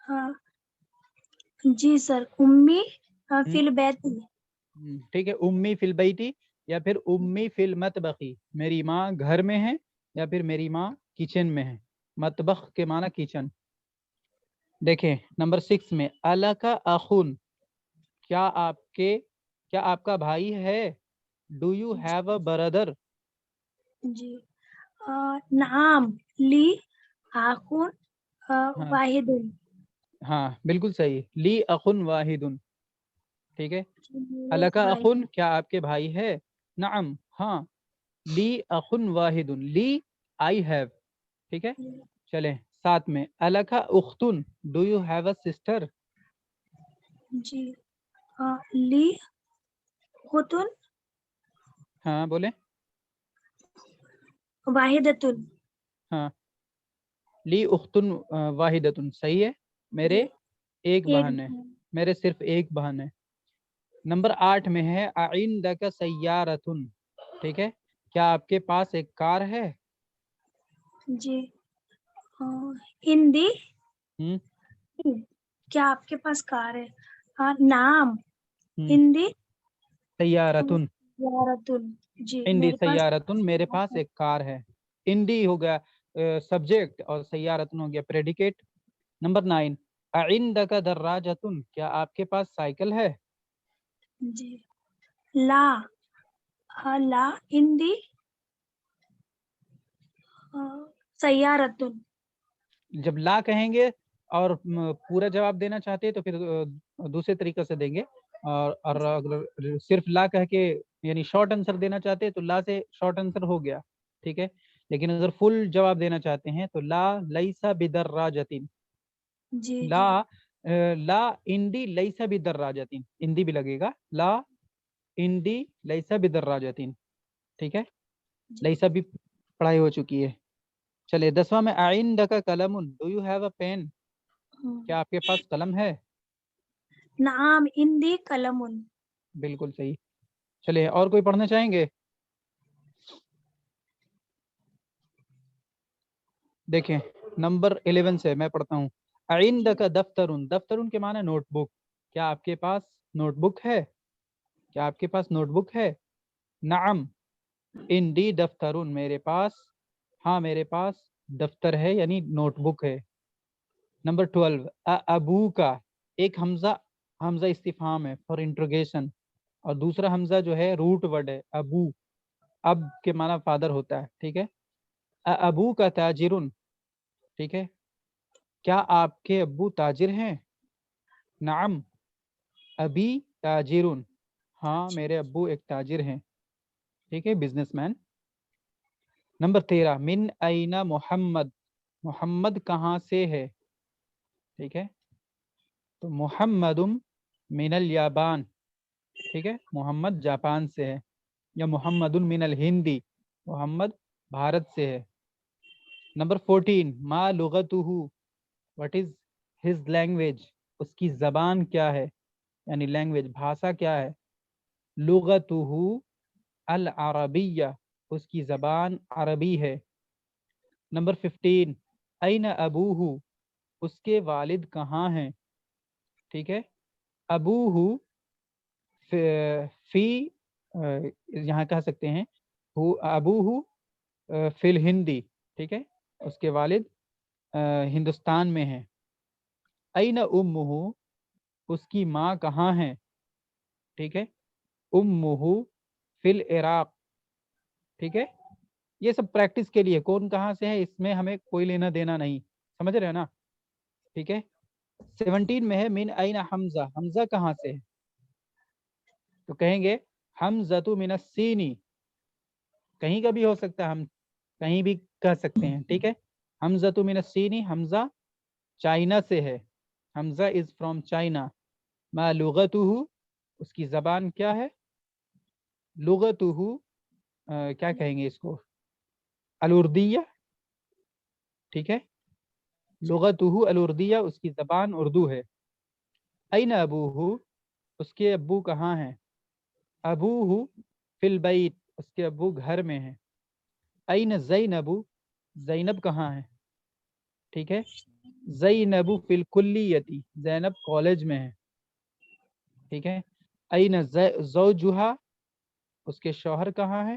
ہاں جی سر، امی فی البیت. ٹھیک ہے. امی فی البیتی یا پھر امی فی المطبخ، میری ماں گھر میں ہے یا پھر میری ماں کچن میں ہے. مطبخ کے معنی کچن. دیکھیں نمبر 6 میں الکا اخون، کیا آپ کا بھائی ہے. Do you have a brother. جی نعم لی آخون واحد. ہاں بالکل صحیح. لی اخن واحد. ٹھیک ہے. میرے الکا بھائی اخن, کیا آپ کے بھائی ہے؟ نعم, ہاں. لی اخن واحد, لی آئی ہیو. ٹھیک ہے. چلیں ساتھ میں. الکا اختن, do you have a sister? جی لی خطن ہاں بولیں. واحدتن. ہاں, لی اختن واحدتن, صحیح ہے. میرے ایک ایک بہن ہے, میرے صرف ایک بہن ہے. نمبر 8 میں ہے اعندک سیارتن. ٹھیک ہے. کیا آپ کے پاس ایک کار ہے؟ جی ہندی. ہم کیا آپ کے پاس کار ہے؟ نام ہم ہندی سیارتن. زیارتن. جی ہندی میرے پاس سیارتن, میرے پاس ایک کار ہے. ہندی ہو گیا سبجیکٹ اور سیارتن ہو گیا پریڈیکیٹ. نمبر 9 اعندک دراجتن, کیا آپ کے پاس سائیکل ہے؟ جی لا لا ہندی سیارتن. جب لا کہیں گے اور پورا جواب دینا چاہتے ہیں تو پھر دوسرے طریقے سے دیں گے, اور اگر صرف لا کہہ کے یعنی شارٹ آنسر دینا چاہتے ہیں تو لا سے شارٹ آنسر ہو گیا. ٹھیک ہے. لیکن اگر فل جواب دینا چاہتے ہیں تو لا لیسا بدراجتن. جی لا لا اندی لیسا بدراجتن, اندی بھی لگے گا. لا اندی لیسا بدراجتن. ٹھیک ہے. جی لیسا بھی پڑھائی ہو چکی ہے. چلے 10واں میں اعندک قلم, do you have a pen, کیا آپ کے پاس قلم ہے؟ نعم ہندی قلمن. بالکل صحیح. چلے اور کوئی پڑھنا چاہیں گے؟ دیکھیں نمبر 11 سے میں پڑھتا ہوں. اعندک دفترن, دفترن کے معنی نوٹ بک. کیا آپ کے پاس نوٹ بک ہے؟ کیا آپ کے پاس نوٹ بک ہے؟ نعم اندی دفترن, میرے پاس, ہاں میرے پاس دفتر ہے یعنی نوٹ بک ہے. نمبر 12 ابو کا, ایک حمزہ, حمزہ استفہام ہے فار انٹروگیشن, اور دوسرا حمزہ جو ہے روٹ ورڈ ہے ابو, اب کے معنی فادر ہوتا ہے. ٹھیک ہے. ابو کا تاجرن. ٹھیک ہے. کیا آپ کے ابو تاجر ہیں؟ نعم ابی تاجرن, ہاں میرے ابو ایک تاجر ہیں. ٹھیک ہے, بزنس مین. نمبر 13 من این محمد, محمد کہاں سے ہے؟ ٹھیک ہے. تو محمد من الیابان. ٹھیک ہے, محمد جاپان سے ہے. یا محمد من الہندی, محمد بھارت سے ہے. نمبر 14 ما لغتہ, what is his language, اس کی زبان کیا ہے, یعنی لینگویج بھاشا کیا ہے؟ لغتہ العربیہ, اس کی زبان عربی ہے. نمبر 15 این ابوہ, اس کے والد کہاں ہیں؟ ٹھیک ہے. ابوہ فی یہاں کہہ سکتے ہیں ابوہ فی الہندی. ٹھیک ہے, اس کے والد ہندوستان میں ہیں. این امہ, اس کی ماں کہاں ہیں؟ ٹھیک ہے. امہ فی العراق. ٹھیک ہے. یہ سب پریکٹس کے لیے, کون کہاں سے ہے اس میں ہمیں کوئی لینا دینا نہیں, سمجھ رہے ہیں نا. ٹھیک ہے. 17 میں ہے من این حمزہ, حمزہ کہاں سے ہے؟ تو کہیں گے حمزۃ من السینی, کہیں کا بھی ہو سکتا ہے, ہم کہیں بھی کہہ سکتے ہیں. ٹھیک ہے. حمزۃ من السینی, حمزہ چائنا سے ہے, حمزہ از فرام چائنا. ما لغتہ, اس کی زبان کیا ہے؟ لغتہ کیا کہیں گے اس کو, الاردیہ. ٹھیک ہے. لغتہ الاردیہ, اس کی زبان اردو ہے. این ابوہ, اس کے ابو کہاں ہیں؟ ابوہ فی البیت, اس کے ابو گھر میں ہیں. این زینب, زینب کہاں ہے؟ ٹھیک ہے. زینب فی الکلیۃ, زینب کالج میں ہے. ٹھیک ہے. این زوجہا, اس کے شوہر کہاں ہے؟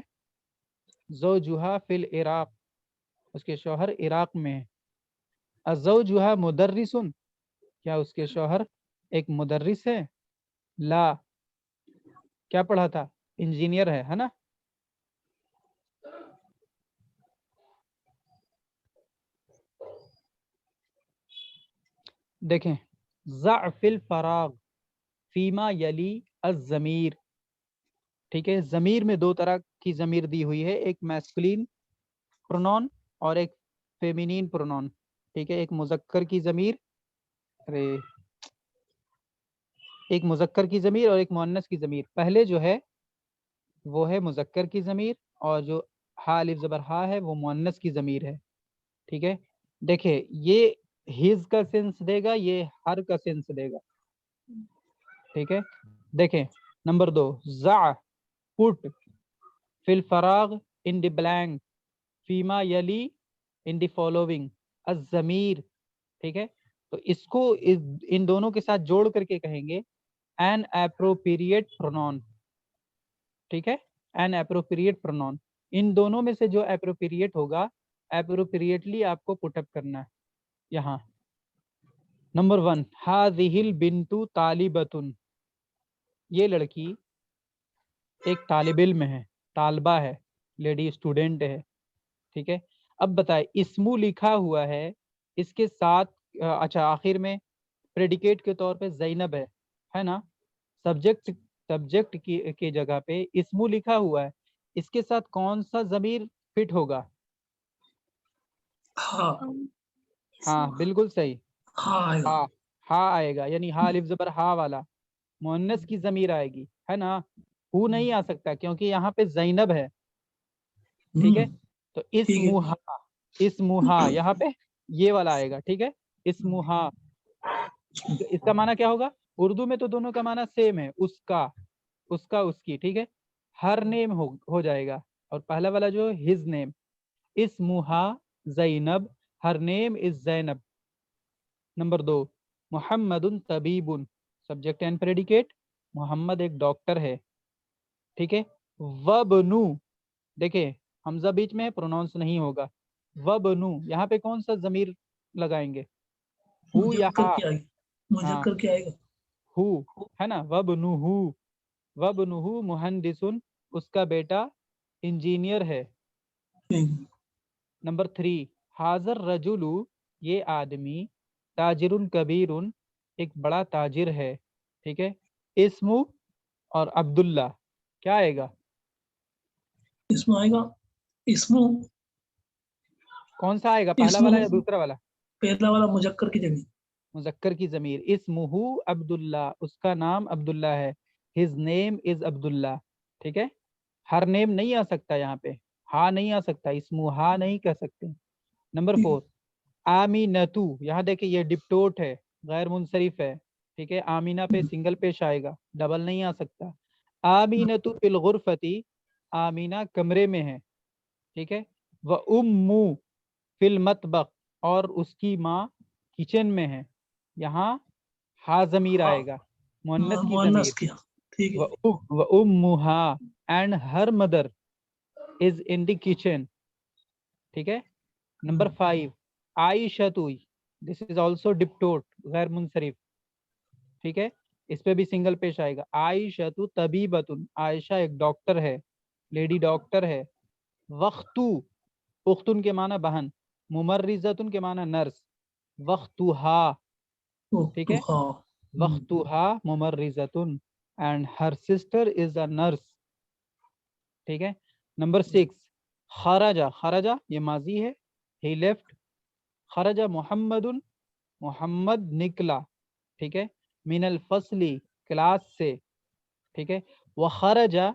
زوجہا فی العراق, اس کے شوہر عراق میں ہے. الزوجہا مدرس, کیا اس کے شوہر ایک مدرس ہے؟ لا, کیا پڑھا تھا؟ انجینئر ہے نا. دیکھیں ضع فی الفراغ فیما یلی الضمیر. ٹھیک ہے, ضمیر میں دو طرح کی ضمیر دی ہوئی ہے, ایک میسکولین پرونون اور ایک فیمینین پرونون. ٹھیک ہے, ایک مذکر کی ضمیر, ایک مذکر کی ضمیر اور ایک مؤنث کی ضمیر. پہلے جو ہے وہ ہے مذکر کی ضمیر, اور جو ہا الف زبر ہا ہے وہ مؤنث کی ضمیر ہے. ٹھیک ہے, دیکھیں یہ ہز کا سینس دے گا, یہ ہر کا سینس دے گا. ٹھیک ہے, دیکھیں نمبر 2, زع پٹ فی الفراغ ان دی بلینک فیما یلی ان دی فالوونگ الضمیر. ٹھیک ہے, تو اس کو ان دونوں کے ساتھ جوڑ کر کے کہیں گے an appropriate pronoun. ٹھیک ہے, an appropriate pronoun. ان دونوں میں سے جو appropriate ہوگا appropriately آپ کو put up کرنا ہے یہاں. نمبر 1, هذه البنت طالبۃ, یہ لڑکی ایک طالب علم ہے, طالبہ ہے, لیڈی اسٹوڈنٹ ہے. ٹھیک ہے, اب بتائے اسمو لکھا ہوا ہے, اس کے ساتھ اچھا آخر میں پریڈیکیٹ کے طور پہ زینب ہے نا, سبجیکٹ کی جگہ پہ اسمو لکھا ہوا ہے, اس کے ساتھ کون سا ضمیر فٹ ہوگا؟ ہاں ہاں بالکل صحیح, ہاں آئے گا. ہاں ہاں آئے گا, یعنی ہا الف زبر ہا والا مؤنث کی ضمیر آئے گی, ہے نا. ہو نہیں آ سکتا کیونکہ یہاں پہ زینب ہے. ٹھیک ہے, تو اسمہا یہاں پہ یہ والا آئے گا. ٹھیک ہے, اسمہا, اس کا معنی کیا ہوگا؟ اردو میں تو دونوں کا معنی سیم ہے, اس کا, اس کا, اس کی. ٹھیک ہے, ہر نیم ہو جائے گا, اور پہلا والا جو ہز نیم, اسمہا زینب, ہر نیم از زینب. نمبر 2, محمد طبیب, سبجیکٹ اینڈ پریڈیکیٹ, محمد ایک ڈاکٹر ہے. ٹھیک ہے, وبنو, دیکھیں حمزہ بیچ میں پروناؤنس نہیں ہوگا. وبنو یہاں پہ کون سا ضمیر لگائیں گے؟ ہو یا ہا؟ مذکر کیا آئے گا؟ ہو ہے نا, وبنوہو, وبنوہو مہندسن, اس کا بیٹا انجینئر ہے. نمبر 3, حاضر رجل, یہ آدمی, تاجر کبیر, ایک بڑا تاجر ہے. ٹھیک ہے, اسمو اور عبداللہ کیا آئے گا؟ اسم آئے گا, اسمو کون سا آئے گا, پہلا والا یا دوسرا والا؟ پہلا والا مذکر کی جگہ, مذکر کی ضمیر, اسمہ عبداللہ, اس کا نام عبداللہ ہے. ہز نیم از عبداللہ. ٹھیک ہے, ہر نیم نہیں آ سکتا یہاں پہ, ہا نہیں آ سکتا, اسمہ ہا نہیں کہہ سکتے. نمبر 4, آمینتو, یہاں دیکھیں یہ ڈپٹوٹ ہے, غیر منصرف ہے. ٹھیک ہے, آمینہ پہ سنگل پیش آئے گا, ڈبل نہیں آ سکتا. آمینتو فی الغرفتی, آمینہ کمرے میں ہے. ٹھیک ہے, وَأُمُّ فی المطبخ, اور اس کی ماں کچن میں ہے. یہاں ہا ضمیر آئے گا, مؤنث کی ضمیر. وَأُمُّهَا, and her mother is in the kitchen. ٹھیک ہے. Number 5, عائشۃ, this is also diptote, غیر منصرف. ٹھیک ہے, اس پہ بھی سنگل پیش آئے گا. عائشۃ طبیبۃ, عائشہ ایک ڈاکٹر ہے, لیڈی ڈاکٹر ہے. وختو, اختن کے معنی بہن, ممرضۃ کے معنی نرس. وختھا, ٹھیک ہے, وختھا ممرضۃ, and her sister is a nurse. ٹھیک ہے. نمبر 6, خرجہ, خرجہ یہ ماضی ہے, he left. خرجہ محمد, محمد نکلا. ٹھیک ہے, من الفصل, کلاس سے. ٹھیک ہے, وخرجہ,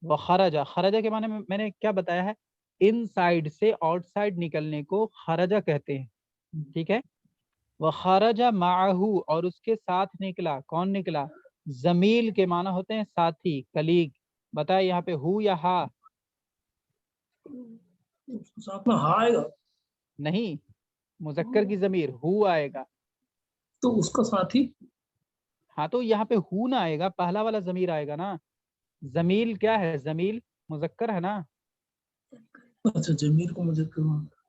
وخرجہ, خرجہ کے معنی میں نے کیا بتایا ہے, ان سائڈ سے آؤٹ سائڈ نکلنے کو خرجہ کہتے ہیں. ٹھیک ہے, وخرجہ معہو, اور اس کے ساتھ نکلا. کون نکلا؟ زمیل کے معنی ہوتے ہیں ساتھی, کلیگ. بتائے یہاں پہ ہو یا ہا؟ ساتھ میں ہا آئے گا. نہیں, مذکر کی ضمیر ہو آئے گا. تو اس کا ساتھی, ہاں تو یہاں پہ ہو نہ آئے گا, پہلا والا ضمیر آئے گا نا. زمیل کیا ہے؟ زمیل مذکر ہے نا. اچھا ضمیر کو مذکر.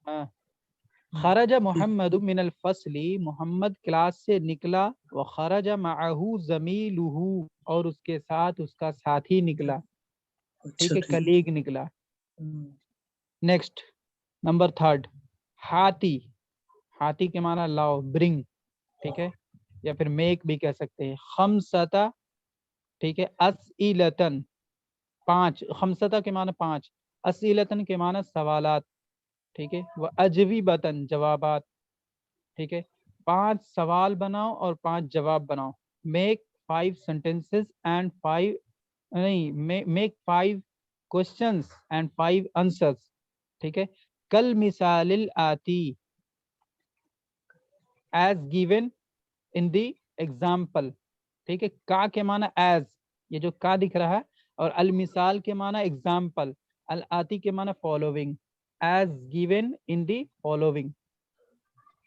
ہاں, خرج محمد من الفصل, محمد کلاس سے نکلا. وخرج معه زمیلہ, اور اس کے ساتھ اس کا ساتھی نکلا. ٹھیک ہے, کلیگ نکلا. نیکسٹ نمبر 3, ہاتھی, ہاتھی کے معنی لاؤ, برنگ. ٹھیک ہے, یا پھر میک بھی کہہ سکتے ہیں. خمسۃ ٹھیک ہے. اسئلتن 5, خمسطہ کے معنی 5, اسئلتن کے معنی سوالات. ٹھیک ہے. وہ اجوبتن جوابات. ٹھیک ہے. 5 سوال بناؤ اور 5 جواب بناؤ. میک 5 sentences and 5 نہیں میک 5 questions and 5 answers. ٹھیک ہے. کل مثال الآتی as given in the example. ٹھیک ہے. کا کے معنی as, یہ جو کا دکھ رہا ہے, اور المثال کے معنی example, الآتی کے معنی following, as given in the following.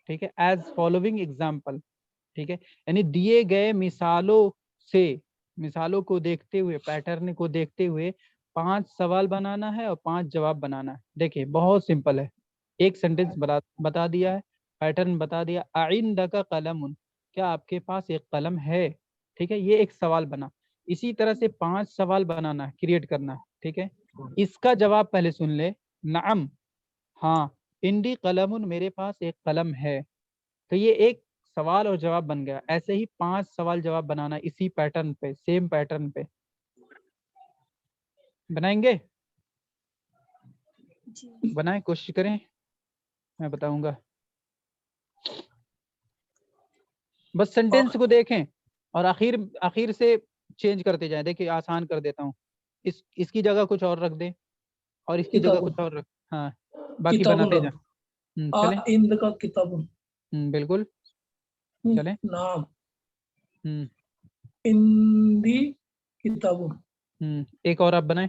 ٹھیک ہے. as following example. ٹھیک ہے. یعنی دیے گئے مثالوں سے, مثالوں کو دیکھتے ہوئے, پیٹرن کو دیکھتے ہوئے 5 سوال بنانا ہے اور 5 جواب بنانا ہے. دیکھیں بہت سمپل ہے, ایک سینٹینس بتا دیا ہے, پیٹرن بتا دیا. عندک قلم, کیا آپ کے پاس ایک قلم ہے. ٹھیک ہے. یہ ایک سوال بنا. اسی طرح سے 5 سوال بنانا ہے, کریٹ کرنا ہے. ٹھیک ہے. اس کا جواب پہلے سن لے. نعم, ہاں. عندی قلم, میرے پاس ایک قلم ہے. تو یہ ایک سوال اور جواب بن گیا. ایسے ہی 5 سوال جواب بنانا اسی پیٹرن پہ, سیم پیٹرن پہ بنائیں گے. جی بنائیں, کوشش کریں, میں بتاؤں گا. بس سینٹینس کو دیکھیں اور آخر سے چینج کرتے جائیں. دیکھیں آسان کر دیتا ہوں, اس کی جگہ کچھ اور رکھ دیں اور اس کی جگہ کچھ اور رکھ. ہاں, باقی بناتے جائیں. چلیں. عندک کتاب. بالکل. چلیں. نعم. ہوں. عندی کتاب. ایک اور آپ بنائیں.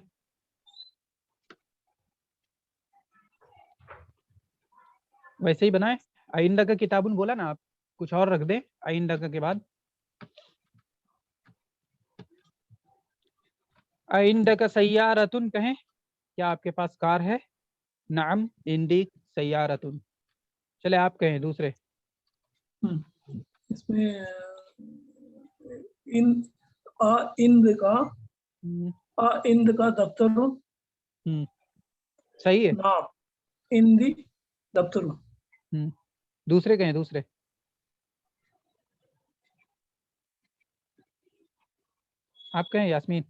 ویسے ہی بنائیں. آئندہ کا کتابن بولا نا آپ, کچھ اور رکھ دیں آئندہ کا کے بعد. آئندہ کا سیارتن کہیں, کیا آپ کے پاس کار ہے. نعم عندی سیارتن. چلے آپ کہیں دوسرے. اس میں عند کا دفتر. صحیح ہے. نعم عندی دفتر. دوسرے کہیں دوسرے. آپ کہیں یاسمین.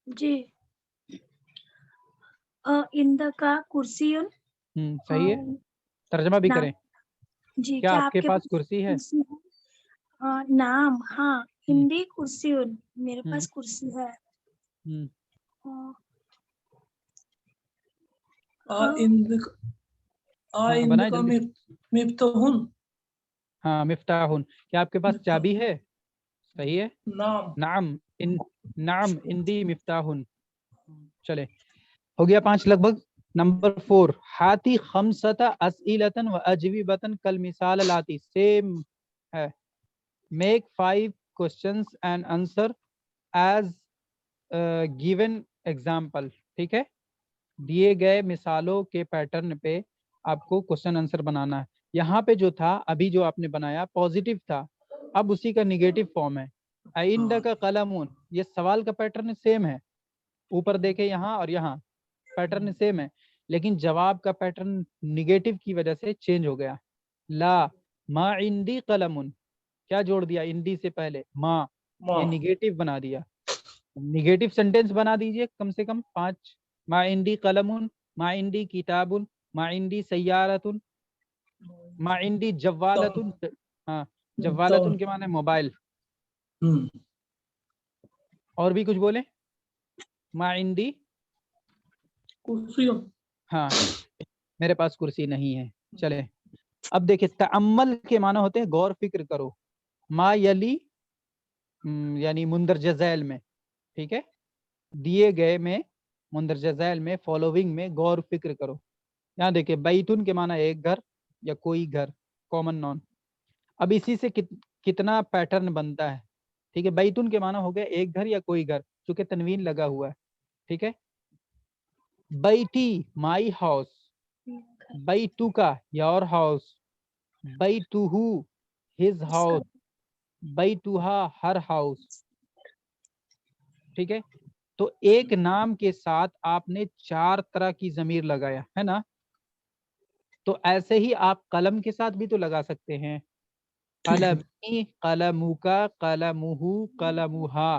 جی. عندک کرسی. صحیح ہے. ترجمہ بھی کریں. جی, کیا آپ کے پاس کرسی ہے. نعم, ہاں. عندی کرسی, میرے پاس کرسی ہے. بنائیں جلدی. مفتاح. ہاں مفتاح, کیا آپ کے پاس چابی ہے. صحیح ہے. نعم. نعم نعم عندی مفتاح. چلے, ہو گیا 5 لگ بھگ. نمبر 4, ہاتی خمسطہ اسئلتن و اجوبتن کل مثال الاتی. سیم ہے. Make 5 questions and answer as given example. ٹھیک ہے. دیے گئے مثالوں کے پیٹرن پہ آپ کو کوشچن آنسر بنانا ہے. یہاں پہ جو تھا ابھی جو آپ نے بنایا پوزیٹیو تھا, اب اسی کا نگیٹو فارم ہے. عندک قلمون, یہ سوال کا پیٹرن سیم ہے, اوپر دیکھیں یہاں اور یہاں پیٹرن سیم ہے, لیکن جواب کا پیٹرن نگیٹو کی وجہ سے چینج ہو گیا. لا ما عندی قلمون, کیا جوڑ دیا عندی سے پہلے, ما, یہ نگیٹو بنا دیا. نگیٹو سینٹینس بنا دیجئے کم سے کم 5. ما عندی قلمون, ما عندی کتابن, ما عندی سیارتن, ما عندی جوالتن. ہاں, جوالتن کے معنی موبائل. اور بھی کچھ بولیں. ما عندی کرسی. ہاں, میرے پاس کرسی نہیں ہے. چلے اب دیکھیں, تأمل کے معنی ہوتے ہیں غور فکر کرو. ما یلی یعنی مندرجہ ذیل میں. ٹھیک ہے. دیے گئے میں, مندرجہ ذیل میں, فالوونگ میں غور فکر کرو. یہاں دیکھیں بیتن کے معنی ایک گھر یا کوئی گھر, کامن نون. اب اسی سے کتنا پیٹرن بنتا ہے. ٹھیک ہے. بیتن کے معنی ہو گیا ایک گھر یا کوئی گھر, چونکہ تنوین لگا ہوا ہے. ٹھیک ہے. بیتی مائی ہاؤس, بیتو کا یور ہاؤس, بیتوہو ہز ہاؤس, بیتوہا ہر ہاؤس. ٹھیک ہے. تو ایک نام کے ساتھ آپ نے 4 طرح کی ضمیر لگایا ہے نا. تو ایسے ہی آپ قلم کے ساتھ بھی تو لگا سکتے ہیں. قلمی, قلموکا, قلموہو, قلموہا.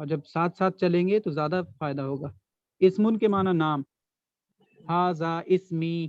اور جب ساتھ ساتھ چلیں گے تو زیادہ فائدہ ہوگا. اسمن کے معنی نام. ہاذا اسمی.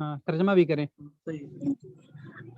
ہاں ترجمہ بھی کریں. صحیح.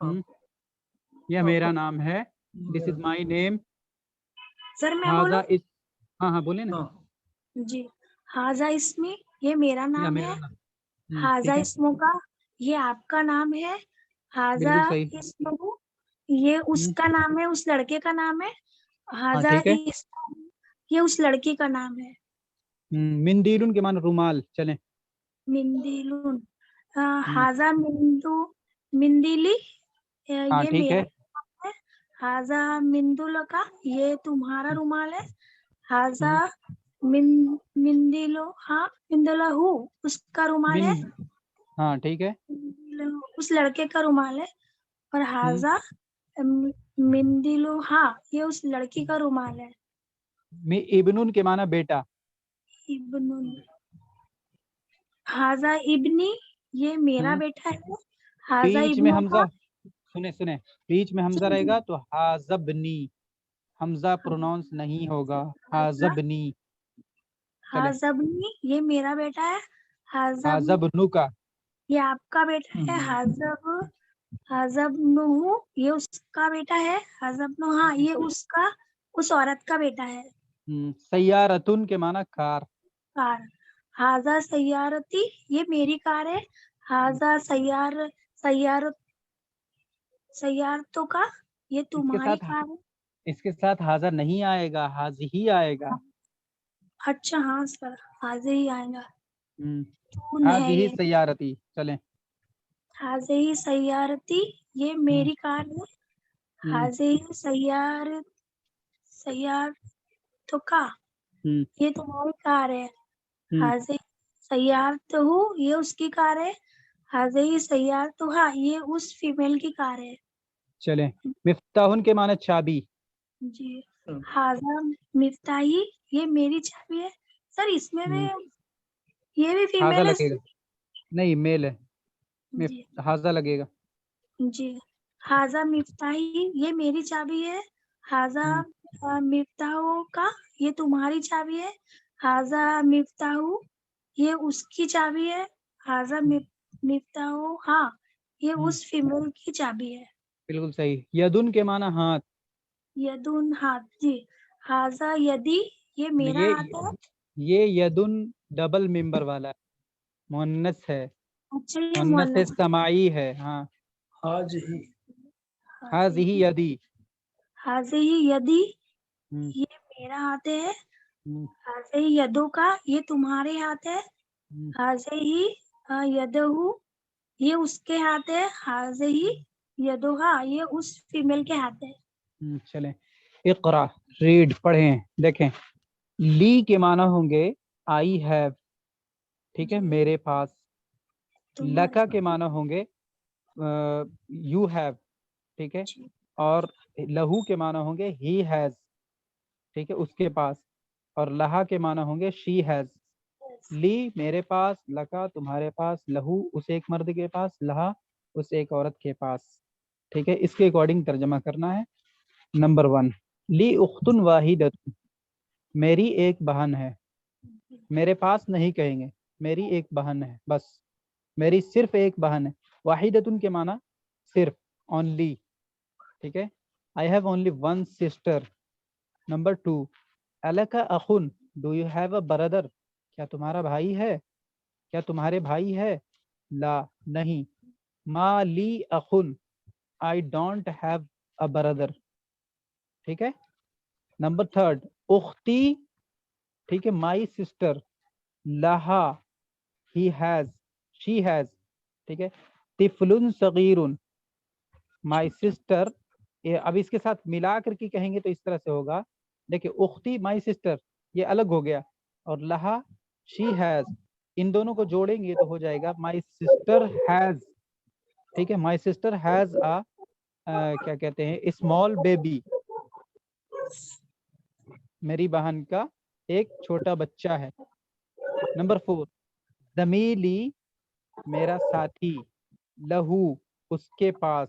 ہم، یہ میرا نام ہے. دس از مائی نیم. سر میں ہاذا بولوں؟ ہاں ہاں بولیں نا. ہاں جی. حاضہ اسمی یہ میرا یا نام میرا ہے. نام. حاضہ ٹھیک ہے اسمو کا یہ آپ کا نام ہے. حاضہ بالکل صحیح. اسمو یہ اس کا نام ہے، اس لڑکے کا نام ہے. ہاں حاضہ ٹھیک ہے. اسمو یہ اس لڑکی کا نام ہے. مندیلن کے معنی رومال. چلیں. مندیلون. حاضہ مندیلی ہاں یہ ٹھیک میرا ہے. نام ہے. حاضہ مندول کا یہ تمہارا رومال ہے. حاضہ مندیلو ہاں مندلہ اس کا رومال ہے. ہاں ٹھیک ہے. اس لڑکے کا رومال ہے. اور حاضہ مندیلو ہاں یہ اس لڑکی کا رومال ہے. ابنن کے معنی بیٹا. ابن. حاضہ ابنی یہ میرا بیٹا ہے. حاضہ بیچ میں ابنوں کا. حمزہ. سنیں بیچ میں حمزہ رہے گا تو حاضبنی. حمزہ پروناؤنس نہیں ہوگا. حاضبنی. چلیں. حاضبنی یہ میرا بیٹا ہے. حاضبنو کا. یہ آپ کا بیٹا ہے. حاضبنہ یہ اس کا بیٹا ہے. حاضبنہ ہاں یہ اس عورت کا بیٹا ہے. سیارتن کے معنی کار. کار. حاضہ سیارتی یہ میری کار ہے. حاضہ سیارتوں کا یہ اس کے تمہاری ساتھ کار ہے. اس کے ساتھ حاضر نہیں آئے گا، حاضی ہی آئے گا. اچھا ہاں سر حاضر ہی آئے گا. تون ہے حاضی یہ. سیارتی. چلیں. حاضر ہی سیارتی یہ میری کار ہے. حاضر ہی سیارتوں کا یہ تمہاری کار ہے. حاضر سیارت یہ اس کی کار ہے. حاضر سیارتھا یہ اس فیمیل کی کار ہے. چلیں. مفتاحن کے معنی چابی. جی. حاضر مفتاحی یہ میری چابی ہے. سر اس میں بھی یہ بھی حاضہ فیمیل ہے. لگے گا. نہیں میل ہے. جی حاضہ لگے گا. جی. حاضر مفتاحی یہ میری چابی ہے. حاضر مفتاحوں کا یہ تمہاری چابی ہے. حاضر مفتاح یہ اس کی چابی ہے. حاضر مفتاح ہاں یہ اس فیمیل کی چابی ہے. بالکل صحیح. یدن کے معنی ہاتھ. یدون ہاتھ. جی. حاضر یدی یہ میرا ہاتھ ہے. یہ یدن ڈبل ممبر والا ہے، مؤنث ہے. اچھا یہ مؤنث سماعی ہے. ہاں. حاج ہی. حاضی یدی. حاضر یدی یہ میرا ہاتھ ہے. حاضر یدوں کا یہ تمہارے ہاتھ ہے. حاضر ہی یدہ یہ اس کے ہاتھ ہے. حاضر ہی یدوہا یہ اس فیمیل کے ہاتھ ہے. چلیں. اقرا ریڈ پڑھیں. دیکھیں لی کے معنی ہوں گے آئی ہیو. ٹھیک ہے میرے پاس. لکا کے معنی ہوں گے یو ہیو. ٹھیک ہے. اور لہو کے معنی ہوں گے ہی ہیز. ٹھیک ہے اس کے پاس. اور لہا کے معنی ہوں گے شی ہیز. لی میرے پاس. لکا تمہارے پاس. لہو اس ایک مرد کے پاس. لہا اس ایک عورت کے پاس. ٹھیک ہے اس کے اکارڈنگ ترجمہ کرنا ہے. نمبر 1 لی اختن واحدۃ میری ایک بہن ہے. میرے پاس نہیں کہیں گے، میری ایک بہن ہے بس. میری صرف ایک بہن ہے. واحدۃ کے معنی صرف اونلی. ٹھیک ہے. I have only one sister. نمبر 2 الک اخن do you have a brother کیا تمہارا بھائی ہے؟ کیا تمہارے بھائی ہے؟ لا نہیں. ما لی اخن I don't have a brother. ٹھیک ہے. نمبر 3 اختی. ٹھیک ہے مائی سسٹر. لہا he has she has. ٹھیک ہے. طفل صغیر مائی سسٹر. اب اس کے ساتھ ملا کر کے کہیں گے تو اس طرح سے ہوگا. دیکھیں اختی مائی سسٹر یہ الگ ہو گیا. اور لہا she has ان دونوں کو جوڑیں گے تو ہو جائے گا مائی سسٹر ہیز. ٹھیک ہے مائی سسٹر ہیز کیا کہتے ہیں اسمال بیبی. میری بہن کا ایک چھوٹا بچہ ہے. نمبر 4 زمیلی میرا ساتھی. لہو اس کے پاس.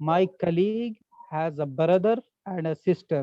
my colleague has a brother and a sister.